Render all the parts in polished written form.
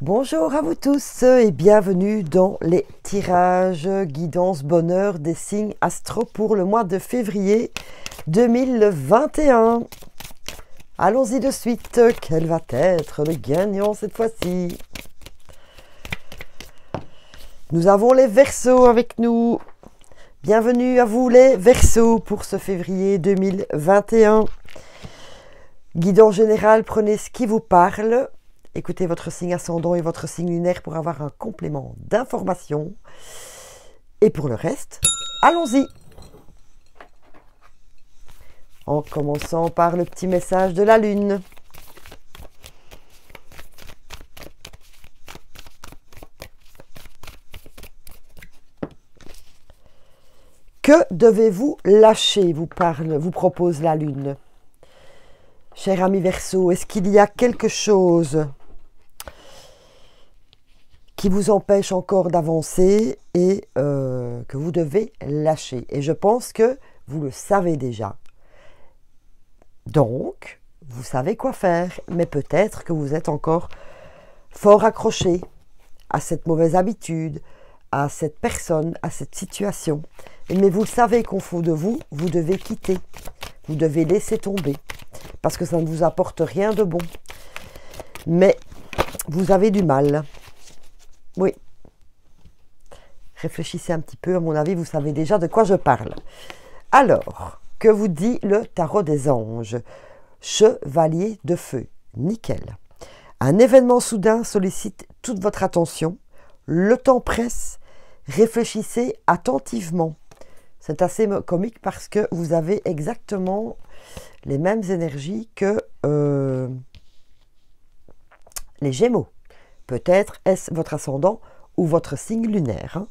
Bonjour à vous tous et bienvenue dans les tirages guidance bonheur des signes astro pour le mois de février 2021. Allons-y de suite. Quel va être le gagnant cette fois-ci? Nous avons les Verseaux avec nous. Bienvenue à vous les Verseaux pour ce février 2021. Guidance générale, prenez ce qui vous parle. Écoutez votre signe ascendant et votre signe lunaire pour avoir un complément d'information. Et pour le reste, allons-y. En commençant par le petit message de la Lune. Que devez-vous lâcher, vous propose la Lune. Cher ami Verseau, est-ce qu'il y a quelque chose qui vous empêche encore d'avancer et que vous devez lâcher? Et je pense que vous le savez déjà. Donc, vous savez quoi faire, mais peut-être que vous êtes encore fort accroché à cette mauvaise habitude, à cette personne, à cette situation. Mais vous le savez qu'au fond de vous, vous devez quitter, vous devez laisser tomber, parce que ça ne vous apporte rien de bon. Mais vous avez du mal. Oui. Réfléchissez un petit peu, à mon avis, vous savez déjà de quoi je parle. Alors, que vous dit le tarot des anges? Chevalier de feu, nickel. Un événement soudain sollicite toute votre attention. Le temps presse. Réfléchissez attentivement. C'est assez comique parce que vous avez exactement les mêmes énergies que les Gémeaux. Peut-être est-ce votre ascendant ou votre signe lunaire, hein,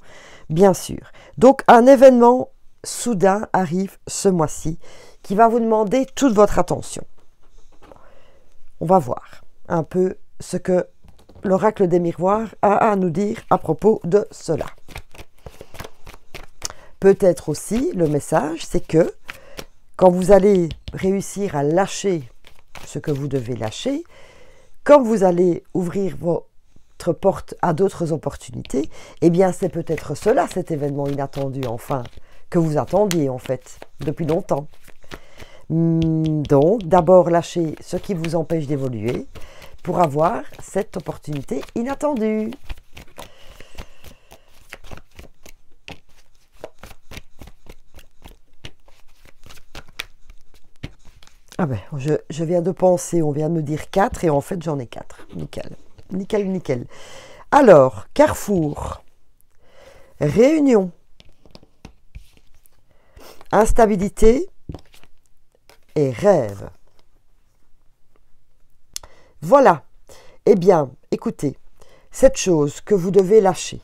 bien sûr. Donc, un événement soudain arrive ce mois-ci qui va vous demander toute votre attention. On va voir un peu ce que l'oracle des miroirs a à nous dire à propos de cela. Peut-être aussi, le message, c'est que quand vous allez réussir à lâcher ce que vous devez lâcher, quand vous allez ouvrir votre porte à d'autres opportunités, eh bien c'est peut-être cela, cet événement inattendu, enfin, que vous attendiez en fait, depuis longtemps. Donc, d'abord lâchez ce qui vous empêche d'évoluer pour avoir cette opportunité inattendue. Ah ben, je viens de penser, on vient de me dire 4 et en fait j'en ai 4. Nickel, nickel, nickel. Alors, carrefour, réunion, instabilité et rêve. Voilà. Eh bien, écoutez, cette chose que vous devez lâcher,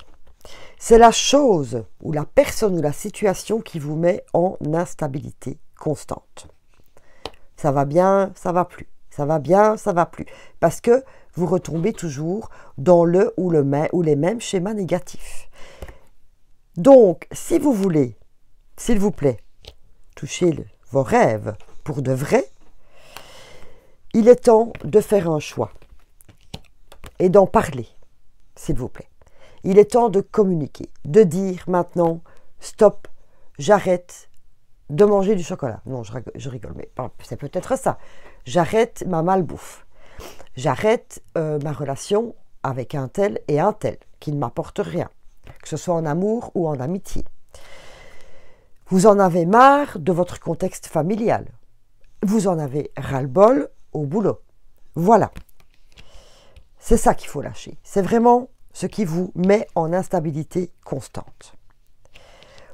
c'est la chose ou la personne ou la situation qui vous met en instabilité constante. Ça va bien, ça va plus. Ça va bien, ça va plus. Parce que vous retombez toujours dans le ou les mêmes schémas négatifs. Donc, si vous voulez, s'il vous plaît, toucher vos rêves pour de vrai, il est temps de faire un choix et d'en parler, s'il vous plaît. Il est temps de communiquer, de dire maintenant, stop, j'arrête de manger du chocolat. Non, je rigole, mais c'est peut-être ça. J'arrête ma malbouffe. J'arrête ma relation avec un tel et un tel qui ne m'apporte rien, que ce soit en amour ou en amitié. Vous en avez marre de votre contexte familial. Vous en avez ras-le-bol au boulot. Voilà. C'est ça qu'il faut lâcher. C'est vraiment ce qui vous met en instabilité constante.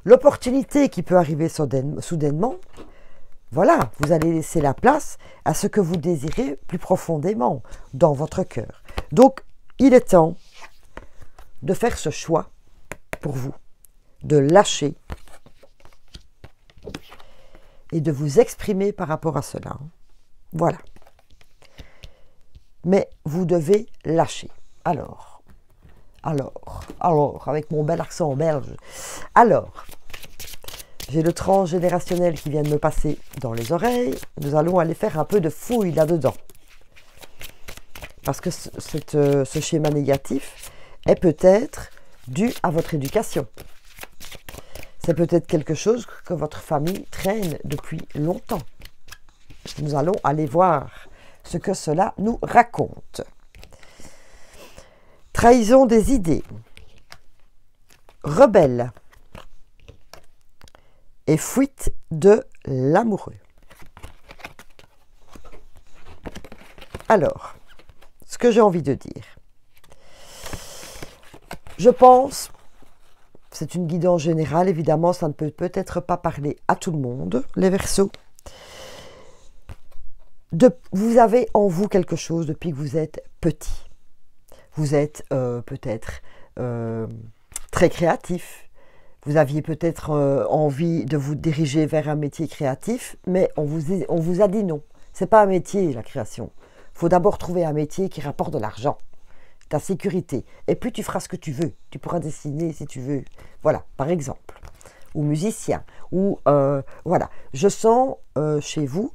L'opportunité qui peut arriver soudainement, voilà, vous allez laisser la place à ce que vous désirez plus profondément dans votre cœur. Donc, il est temps de faire ce choix pour vous, de lâcher et de vous exprimer par rapport à cela. Voilà. Mais vous devez lâcher. Alors, avec mon bel accent belge. Alors, j'ai le transgénérationnel qui vient de me passer dans les oreilles. Nous allons aller faire un peu de fouille là-dedans. Parce que ce schéma négatif est peut-être dû à votre éducation. C'est peut-être quelque chose que votre famille traîne depuis longtemps. Nous allons aller voir ce que cela nous raconte. Trahison des idées. Rebelle. Et fuite de l'amoureux. Alors, ce que j'ai envie de dire. Je pense, c'est une guidance générale, évidemment, ça ne peut peut-être pas parler à tout le monde, les Verseaux. Vous avez en vous quelque chose depuis que vous êtes petit. Vous êtes peut-être très créatif. Vous aviez peut-être envie de vous diriger vers un métier créatif, mais on vous a dit non. Ce n'est pas un métier, la création. Il faut d'abord trouver un métier qui rapporte de l'argent, ta sécurité. Et puis tu feras ce que tu veux. Tu pourras dessiner si tu veux. Voilà, par exemple. Ou musicien. Ou voilà. Je sens chez vous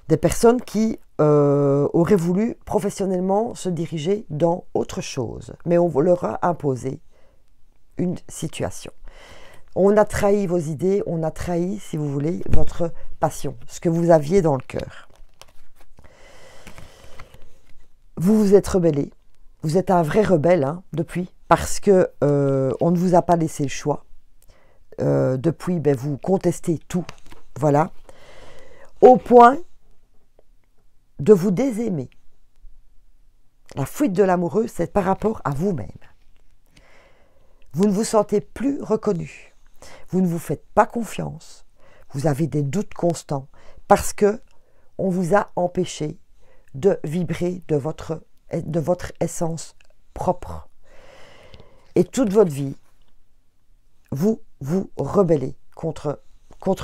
des personnes qui auraient voulu professionnellement se diriger dans autre chose. Mais on leur a imposé une situation. On a trahi vos idées, on a trahi, si vous voulez, votre passion, ce que vous aviez dans le cœur. Vous vous êtes rebellé. Vous êtes un vrai rebelle hein, depuis, parce que on ne vous a pas laissé le choix. Depuis, ben, vous contestez tout, voilà, au point de vous désaimer. La fuite de l'amoureux, c'est par rapport à vous-même. Vous ne vous sentez plus reconnu. Vous ne vous faites pas confiance. Vous avez des doutes constants parce que on vous a empêché de vibrer de votre essence propre. Et toute votre vie, vous vous rebellez contre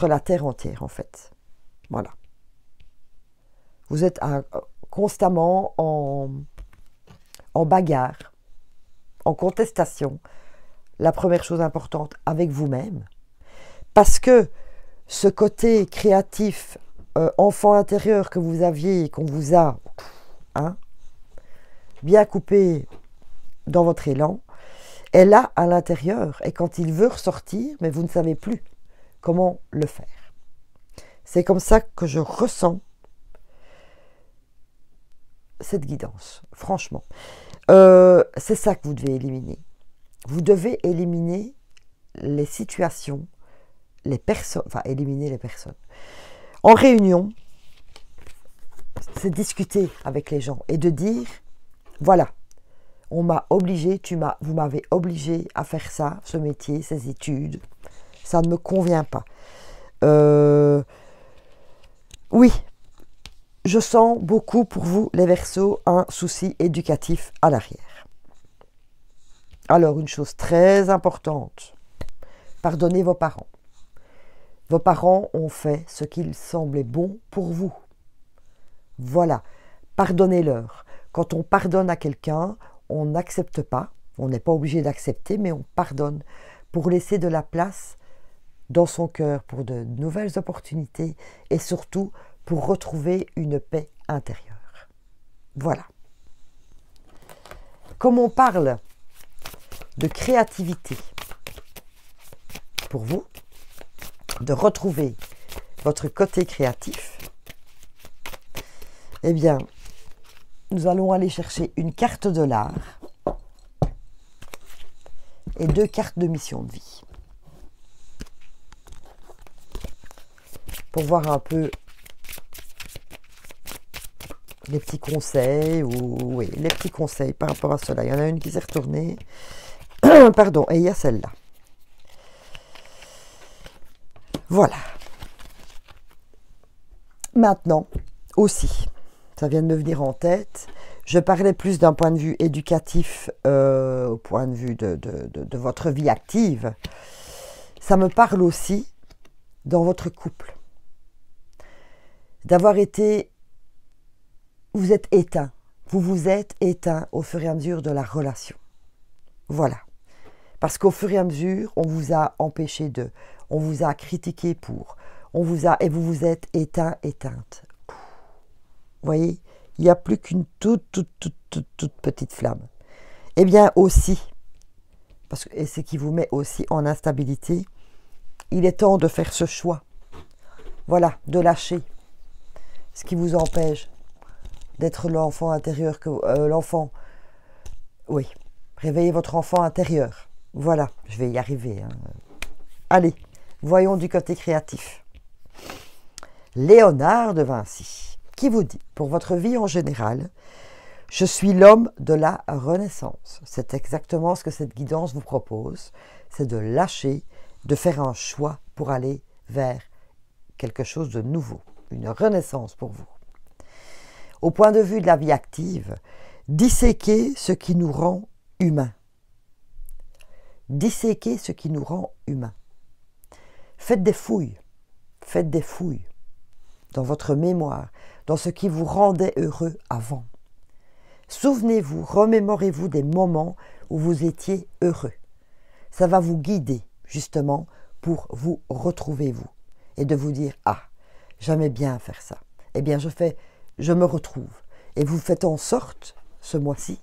la terre entière, en fait. Voilà. Vous êtes constamment en bagarre, en contestation. La première chose importante avec vous-même. Parce que ce côté créatif, enfant intérieur que vous aviez, qu'on vous a bien coupé dans votre élan, est là à l'intérieur. Et quand il veut ressortir, mais vous ne savez plus comment le faire. C'est comme ça que je ressens cette guidance, franchement. C'est ça que vous devez éliminer. Vous devez éliminer les situations, les personnes, enfin éliminer les personnes. En réunion, c'est discuter avec les gens et de dire, voilà, on m'a obligé, vous m'avez obligé à faire ça, ce métier, ces études, ça ne me convient pas. Oui, je sens beaucoup pour vous, les Verseaux, un souci éducatif à l'arrière. Alors, une chose très importante, pardonnez vos parents. Vos parents ont fait ce qu'il semblait bon pour vous. Voilà, pardonnez-leur. Quand on pardonne à quelqu'un, on n'accepte pas, on n'est pas obligé d'accepter, mais on pardonne pour laisser de la place dans son cœur pour de nouvelles opportunités et surtout pour retrouver une paix intérieure. Voilà. Comme on parle de créativité pour vous, de retrouver votre côté créatif, eh bien, nous allons aller chercher une carte de l'art et 2 cartes de mission de vie. Pour voir un peu les petits conseils, oui, les petits conseils par rapport à cela. Il y en a une qui s'est retournée. Pardon, et il y a celle-là. Voilà. Maintenant, aussi, ça vient de me venir en tête, je parlais plus d'un point de vue éducatif au point de vue de votre vie active. Ça me parle aussi dans votre couple. D'avoir été... Vous êtes éteint. Vous vous êtes éteint au fur et à mesure de la relation. Voilà. Parce qu'au fur et à mesure, on vous a empêché de... On vous a critiqué pour... Et vous vous êtes éteint, éteinte. Vous voyez, il n'y a plus qu'une toute petite flamme. Eh bien aussi, et ce qui vous met aussi en instabilité, il est temps de faire ce choix. Voilà, de lâcher ce qui vous empêche d'être l'enfant intérieur que l'enfant. Oui, réveillez votre enfant intérieur. Voilà, je vais y arriver. Hein. Allez, voyons du côté créatif. Léonard de Vinci, qui vous dit, pour votre vie en général, je suis l'homme de la renaissance. C'est exactement ce que cette guidance vous propose, c'est de lâcher, de faire un choix pour aller vers quelque chose de nouveau, une renaissance pour vous. Au point de vue de la vie active, disséquer ce qui nous rend humains. Disséquer ce qui nous rend humains. Faites des fouilles dans votre mémoire, dans ce qui vous rendait heureux avant. Souvenez-vous, remémorez-vous des moments où vous étiez heureux. Ça va vous guider, justement, pour vous retrouver vous. Et de vous dire, ah, j'aimais bien faire ça. Eh bien, je me retrouve. Et vous faites en sorte, ce mois-ci,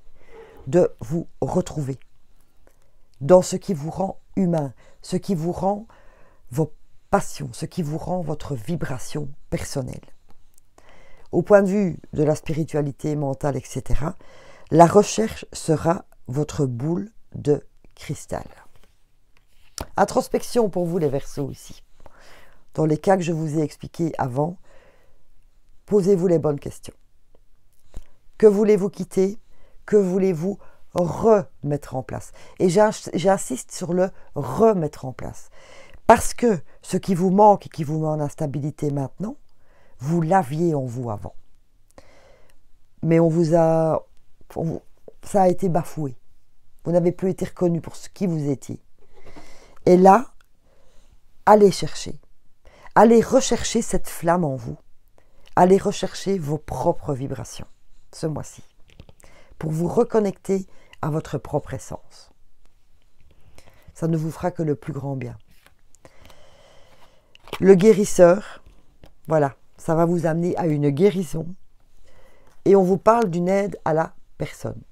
de vous retrouver dans ce qui vous rend humain, ce qui vous rend vos passions, ce qui vous rend votre vibration personnelle. Au point de vue de la spiritualité mentale, etc., la recherche sera votre boule de cristal. Introspection pour vous les Verseaux ici. Dans les cas que je vous ai expliqués avant, posez-vous les bonnes questions. Que voulez-vous quitter? Que voulez-vous remettre en place? Et j'insiste sur le remettre en place. Parce que ce qui vous manque et qui vous met en instabilité maintenant, vous l'aviez en vous avant. Mais ça a été bafoué. Vous n'avez plus été reconnu pour ce qui vous étiez. Et là, allez chercher. Allez rechercher cette flamme en vous. Allez rechercher vos propres vibrations ce mois-ci. Pour vous reconnecter à votre propre essence. Ça ne vous fera que le plus grand bien. Le guérisseur, voilà, ça va vous amener à une guérison. Et on vous parle d'une aide à la personne.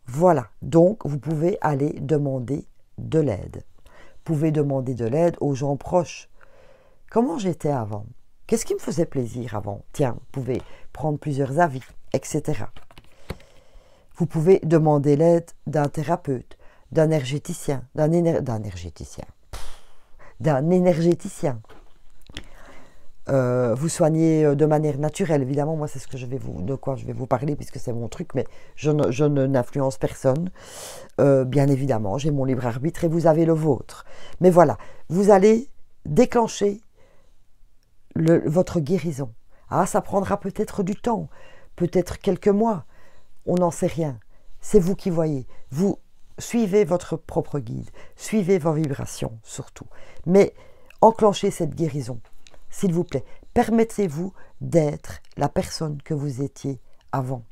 Voilà, donc vous pouvez aller demander de l'aide. Vous pouvez demander de l'aide aux gens proches. Comment j'étais avant? Qu'est-ce qui me faisait plaisir avant? Tiens, vous pouvez prendre plusieurs avis, etc. Vous pouvez demander l'aide d'un thérapeute, d'un énergéticien, vous soignez de manière naturelle. Évidemment, moi, c'est ce que de quoi je vais vous parler, puisque c'est mon truc, mais je n'influence personne. Bien évidemment, j'ai mon libre arbitre et vous avez le vôtre. Mais voilà, vous allez déclencher votre guérison. Ah, ça prendra peut-être du temps, peut-être quelques mois, on n'en sait rien. C'est vous qui voyez. Vous suivez votre propre guide, suivez vos vibrations surtout. Mais enclenchez cette guérison, s'il vous plaît. Permettez-vous d'être la personne que vous étiez avant.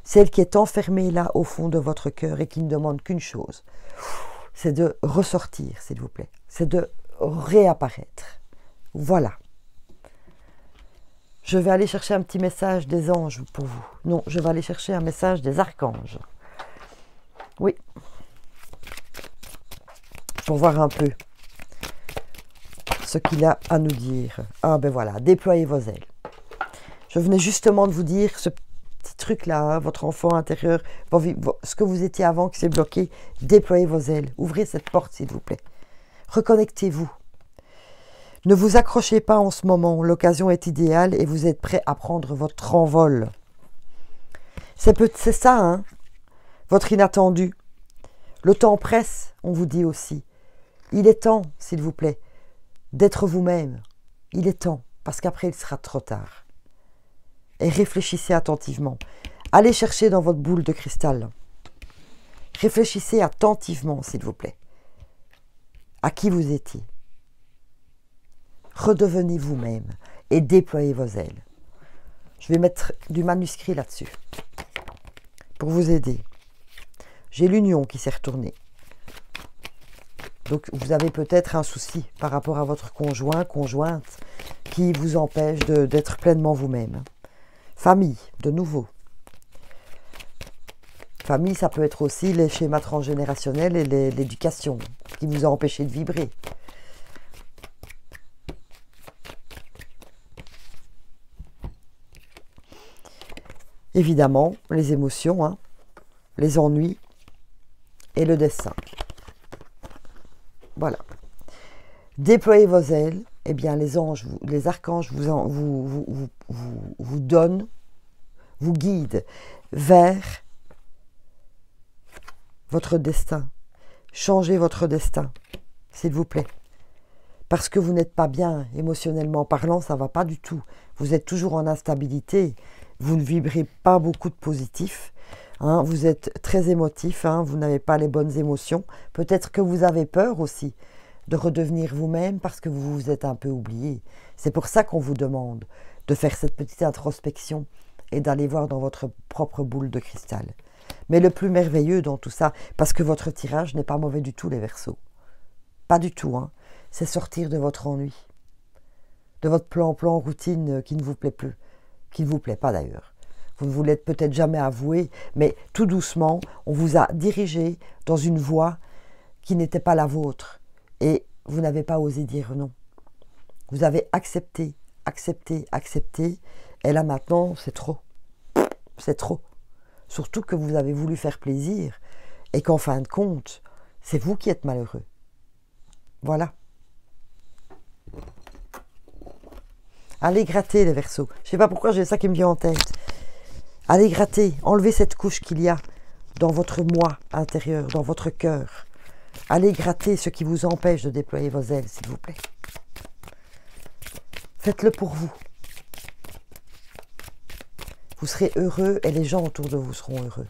Celle qui est enfermée là au fond de votre cœur et qui ne demande qu'une chose, c'est de ressortir, s'il vous plaît. C'est de réapparaître. Voilà. Je vais aller chercher un petit message des anges pour vous. Non, je vais aller chercher un message des archanges. Oui. Pour voir un peu ce qu'il a à nous dire. Ah ben voilà, déployez vos ailes. Je venais justement de vous dire ce petit truc-là, hein, votre enfant intérieur, ce que vous étiez avant qui s'est bloqué, déployez vos ailes. Ouvrez cette porte, s'il vous plaît. Reconnectez-vous. Ne vous accrochez pas en ce moment, l'occasion est idéale et vous êtes prêt à prendre votre envol. C'est ça, hein, votre inattendu. Le temps presse, on vous dit aussi. Il est temps, s'il vous plaît, d'être vous-même. Il est temps, parce qu'après il sera trop tard. Et réfléchissez attentivement. Allez chercher dans votre boule de cristal. Réfléchissez attentivement, s'il vous plaît, à qui vous étiez. Redevenez vous-même et déployez vos ailes. Je vais mettre du manuscrit là-dessus pour vous aider. J'ai l'union qui s'est retournée. Donc vous avez peut-être un souci par rapport à votre conjoint, conjointe, qui vous empêche d'être pleinement vous-même. Famille, de nouveau. Famille, ça peut être aussi les schémas transgénérationnels et l'éducation qui vous a empêché de vibrer. Évidemment, les émotions, hein, les ennuis et le destin. Voilà. Déployez vos ailes, eh bien les anges, les archanges vous donnent, vous guident vers votre destin. Changez votre destin, s'il vous plaît. Parce que vous n'êtes pas bien, émotionnellement parlant, ça ne va pas du tout. Vous êtes toujours en instabilité, vous ne vibrez pas beaucoup de positif, hein, vous êtes très émotif, hein, vous n'avez pas les bonnes émotions. Peut-être que vous avez peur aussi de redevenir vous-même parce que vous vous êtes un peu oublié. C'est pour ça qu'on vous demande de faire cette petite introspection et d'aller voir dans votre propre boule de cristal. Mais le plus merveilleux dans tout ça, parce que votre tirage n'est pas mauvais du tout, les Verseaux. Pas du tout, hein. C'est sortir de votre ennui, de votre plan routine qui ne vous plaît plus, qui ne vous plaît pas d'ailleurs. Vous ne vous l'êtes peut-être jamais avoué, mais tout doucement, on vous a dirigé dans une voie qui n'était pas la vôtre. Et vous n'avez pas osé dire non. Vous avez accepté, accepté, accepté. Et là maintenant, c'est trop. C'est trop. Surtout que vous avez voulu faire plaisir et qu'en fin de compte, c'est vous qui êtes malheureux. Voilà. Allez gratter les Verseaux. Je ne sais pas pourquoi j'ai ça qui me vient en tête. Allez gratter, enlevez cette couche qu'il y a dans votre moi intérieur, dans votre cœur. Allez gratter ce qui vous empêche de déployer vos ailes, s'il vous plaît. Faites-le pour vous. Vous serez heureux et les gens autour de vous seront heureux.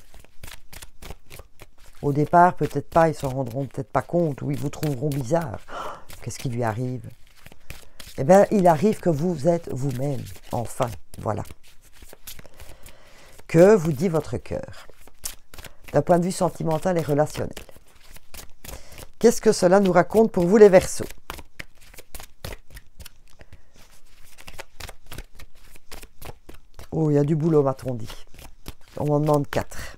Au départ, peut-être pas, ils s'en rendront peut-être pas compte ou ils vous trouveront bizarre. Qu'est-ce qui lui arrive? Eh bien, il arrive que vous êtes vous-même, enfin, voilà. Que vous dit votre cœur? D'un point de vue sentimental et relationnel. Qu'est-ce que cela nous raconte pour vous les Verseaux? Oh, il y a du boulot, m'a-t-on dit. On m'en demande 4.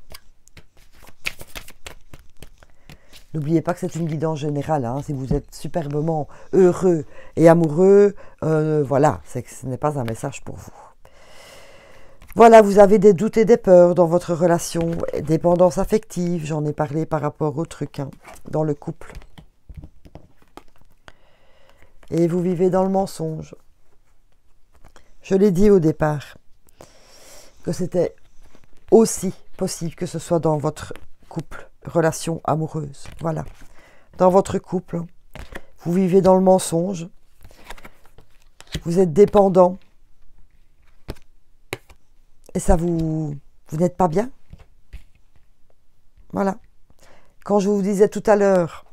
N'oubliez pas que c'est une guidance générale. Hein. Si vous êtes superbement heureux et amoureux, voilà, c'est que ce n'est pas un message pour vous. Voilà, vous avez des doutes et des peurs dans votre relation, dépendance affective, j'en ai parlé par rapport au truc, hein, dans le couple. Et vous vivez dans le mensonge. Je l'ai dit au départ, que c'était aussi possible que ce soit dans votre couple, relation amoureuse, voilà. Dans votre couple, vous vivez dans le mensonge, vous êtes dépendant, et ça vous n'êtes pas bien. Voilà. Quand je vous disais tout à l'heure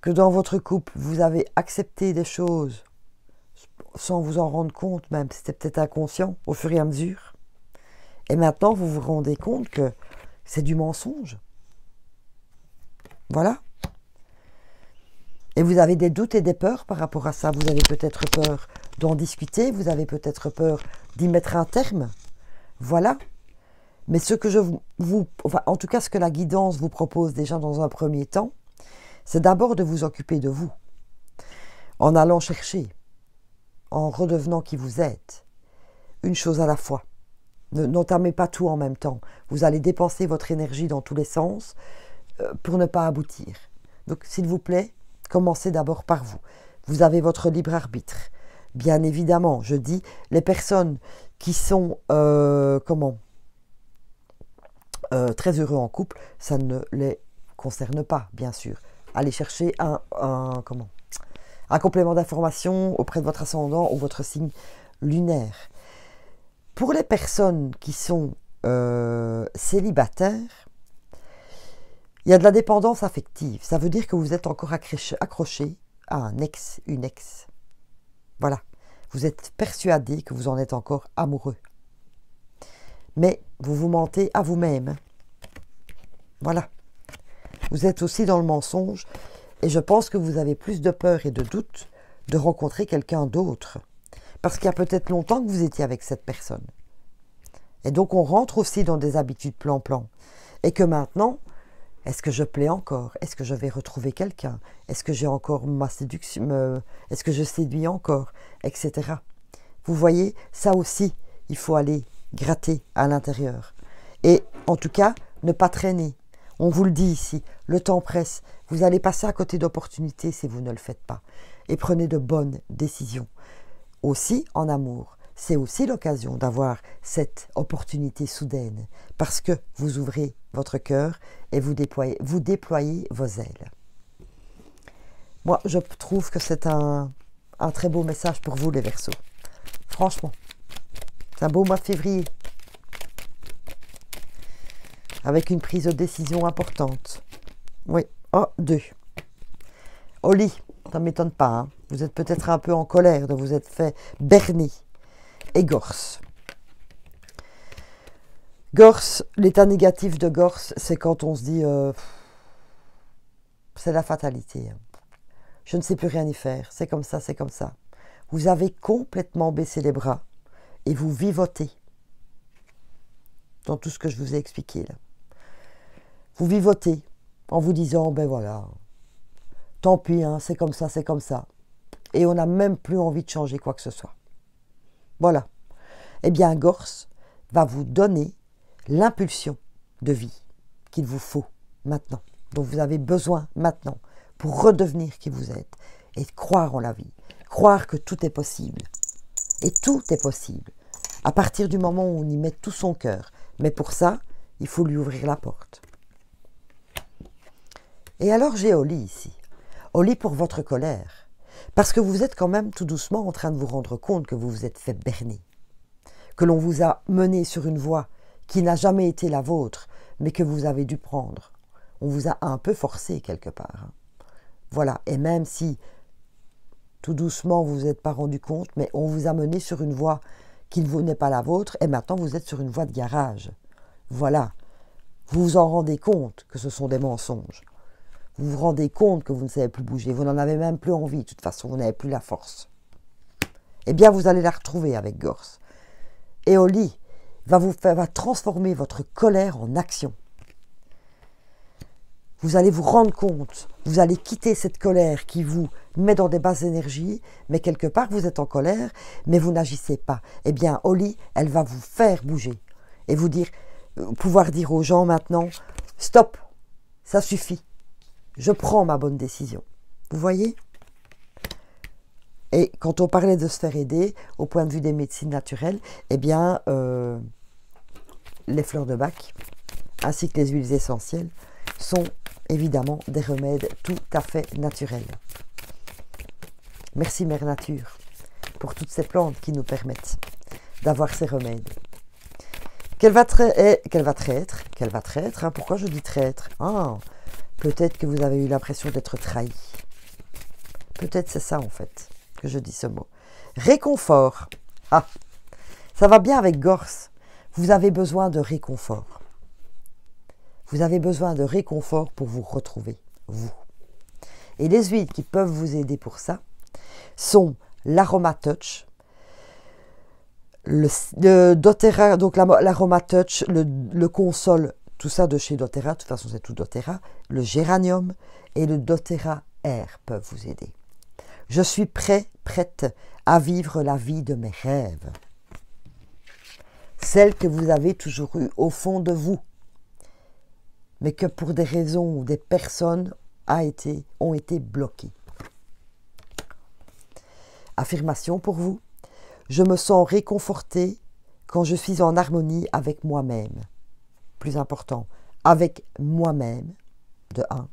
que dans votre couple, vous avez accepté des choses sans vous en rendre compte, même c'était peut-être inconscient au fur et à mesure. Et maintenant, vous vous rendez compte que c'est du mensonge. Voilà. Et vous avez des doutes et des peurs par rapport à ça. Vous avez peut-être peur d'en discuter, vous avez peut-être peur d'y mettre un terme. Voilà. Mais ce que enfin, en tout cas, ce que la guidance vous propose déjà dans un premier temps, c'est d'abord de vous occuper de vous, en allant chercher, en redevenant qui vous êtes, une chose à la fois. N'entamez pas tout en même temps. Vous allez dépenser votre énergie dans tous les sens pour ne pas aboutir. Donc, s'il vous plaît, commencez d'abord par vous. Vous avez votre libre arbitre. Bien évidemment, je dis, les personnes qui sont très heureux en couple, ça ne les concerne pas, bien sûr. Allez chercher un complément d'information auprès de votre ascendant ou votre signe lunaire. Pour les personnes qui sont célibataires, il y a de la dépendance affective. Ça veut dire que vous êtes encore accroché à un ex, une ex. Voilà. Vous êtes persuadé que vous en êtes encore amoureux. Mais vous vous mentez à vous-même. Voilà. Vous êtes aussi dans le mensonge et je pense que vous avez plus de peur et de doute de rencontrer quelqu'un d'autre. Parce qu'il y a peut-être longtemps que vous étiez avec cette personne. Et donc, on rentre aussi dans des habitudes plan-plan. Et que maintenant, est-ce que je plais encore? Est-ce que je vais retrouver quelqu'un? Est-ce que j'ai encore ma séduction? Est-ce que je séduis encore? Etc. Vous voyez, ça aussi, il faut aller gratter à l'intérieur. Et en tout cas, ne pas traîner. On vous le dit ici, le temps presse. Vous allez passer à côté d'opportunités si vous ne le faites pas. Et prenez de bonnes décisions. Aussi, en amour, c'est aussi l'occasion d'avoir cette opportunité soudaine. Parce que vous ouvrez votre cœur et vous déployez vos ailes. Moi, je trouve que c'est un très beau message pour vous, les Verseaux. Franchement, c'est un beau mois de février. Avec une prise de décision importante. Oui. Oh, 2. Au lit, ça ne m'étonne pas. Hein. Vous êtes peut-être un peu en colère de vous être fait berner. Et Gorse. Gorse, l'état négatif de Gorse, c'est quand on se dit c'est la fatalité. Hein. Je ne sais plus rien y faire. C'est comme ça, c'est comme ça. Vous avez complètement baissé les bras et vous vivotez dans tout ce que je vous ai expliqué là. Vous vivotez en vous disant, ben voilà, tant pis, hein, c'est comme ça, c'est comme ça. Et on n'a même plus envie de changer quoi que ce soit. Voilà. Eh bien, Gorse va vous donner l'impulsion de vie qu'il vous faut maintenant, dont vous avez besoin maintenant pour redevenir qui vous êtes et croire en la vie, croire que tout est possible. Et tout est possible à partir du moment où on y met tout son cœur. Mais pour ça, il faut lui ouvrir la porte. Et alors j'ai Oli ici. Oli pour votre colère. Parce que vous êtes quand même tout doucement en train de vous rendre compte que vous vous êtes fait berner. Que l'on vous a mené sur une voie qui n'a jamais été la vôtre, mais que vous avez dû prendre. On vous a un peu forcé quelque part. Voilà, et même si tout doucement vous vous êtes pas rendu compte, mais on vous a mené sur une voie qui n'est pas la vôtre, et maintenant vous êtes sur une voie de garage. Voilà, vous vous en rendez compte que ce sont des mensonges. Vous vous rendez compte que vous ne savez plus bouger, vous n'en avez même plus envie, de toute façon, vous n'avez plus la force. Eh bien, vous allez la retrouver avec Gorse. Et Oli va transformer votre colère en action. Vous allez vous rendre compte, vous allez quitter cette colère qui vous met dans des basses énergies, mais quelque part vous êtes en colère, mais vous n'agissez pas. Eh bien, Oli, elle va vous faire bouger et vous dire, pouvoir dire aux gens maintenant, stop, ça suffit. Je prends ma bonne décision. Vous voyez? Et quand on parlait de se faire aider, au point de vue des médecines naturelles, eh bien, les fleurs de bac, ainsi que les huiles essentielles, sont évidemment des remèdes tout à fait naturels. Merci Mère Nature pour toutes ces plantes qui nous permettent d'avoir ces remèdes. Qu'elle va traître, hein, pourquoi je dis traître? Ah, peut-être que vous avez eu l'impression d'être trahi. Peut-être c'est ça en fait que je dis ce mot. Réconfort. Ah, ça va bien avec Gorse. Vous avez besoin de réconfort. Vous avez besoin de réconfort pour vous retrouver, vous. Et les huiles qui peuvent vous aider pour ça sont l'Aroma Touch, le doTERRA, donc l'Aroma Touch, le Console, tout ça de chez doTERRA, de toute façon c'est tout doTERRA, le Géranium et le doTERRA Air peuvent vous aider. Je suis prête à vivre la vie de mes rêves. Celle que vous avez toujours eue au fond de vous, mais que pour des raisons ou des personnes ont été bloquées. Affirmation pour vous. Je me sens réconfortée quand je suis en harmonie avec moi-même. Plus important, avec moi-même, de 1,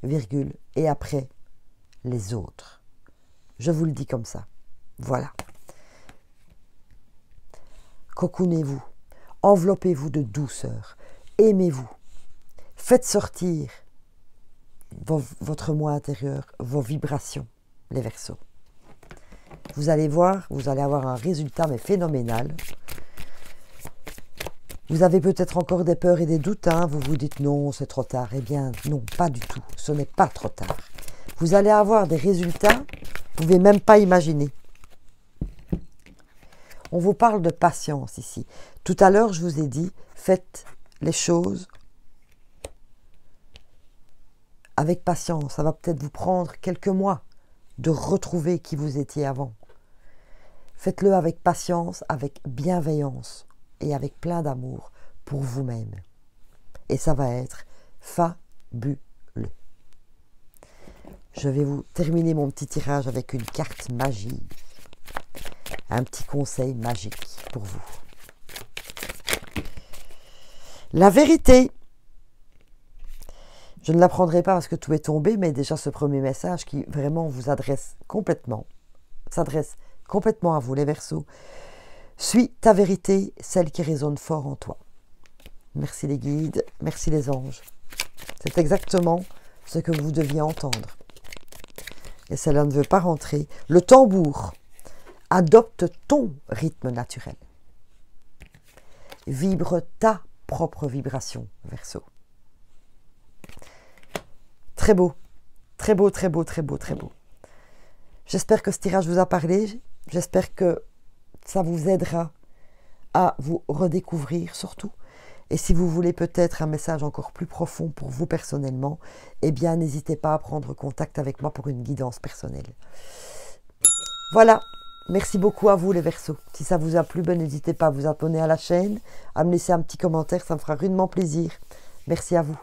virgule, et après, les autres. Je vous le dis comme ça. Voilà. Cocoonez-vous, enveloppez-vous de douceur, aimez-vous. Faites sortir votre moi intérieur, vos vibrations, les Verseaux. Vous allez voir, vous allez avoir un résultat mais phénoménal. Vous avez peut-être encore des peurs et des doutes, hein, vous vous dites non, c'est trop tard. Eh bien non, pas du tout, ce n'est pas trop tard. Vous allez avoir des résultats, vous ne pouvez même pas imaginer. On vous parle de patience ici. Tout à l'heure, je vous ai dit, faites les choses avec patience. Ça va peut-être vous prendre quelques mois de retrouver qui vous étiez avant. Faites-le avec patience, avec bienveillance et avec plein d'amour pour vous-même. Et ça va être fabuleux. Je vais vous terminer mon petit tirage avec une carte magique. Un petit conseil magique pour vous. La vérité. Je ne l'apprendrai pas parce que tout est tombé, mais déjà ce premier message qui vraiment vous s'adresse complètement à vous les Verseaux. Suis ta vérité, celle qui résonne fort en toi. Merci les guides, merci les anges. C'est exactement ce que vous deviez entendre. Et cela ne veut pas rentrer. Le tambour. Adopte ton rythme naturel. Vibre ta propre vibration, Verseau. Très beau, très beau, très beau, très beau, très beau. J'espère que ce tirage vous a parlé. J'espère que ça vous aidera à vous redécouvrir surtout. Et si vous voulez peut-être un message encore plus profond pour vous personnellement, eh bien n'hésitez pas à prendre contact avec moi pour une guidance personnelle. Voilà, merci beaucoup à vous les Verseaux. Si ça vous a plu, n'hésitez pas à vous abonner à la chaîne, à me laisser un petit commentaire, ça me fera rudement plaisir. Merci à vous.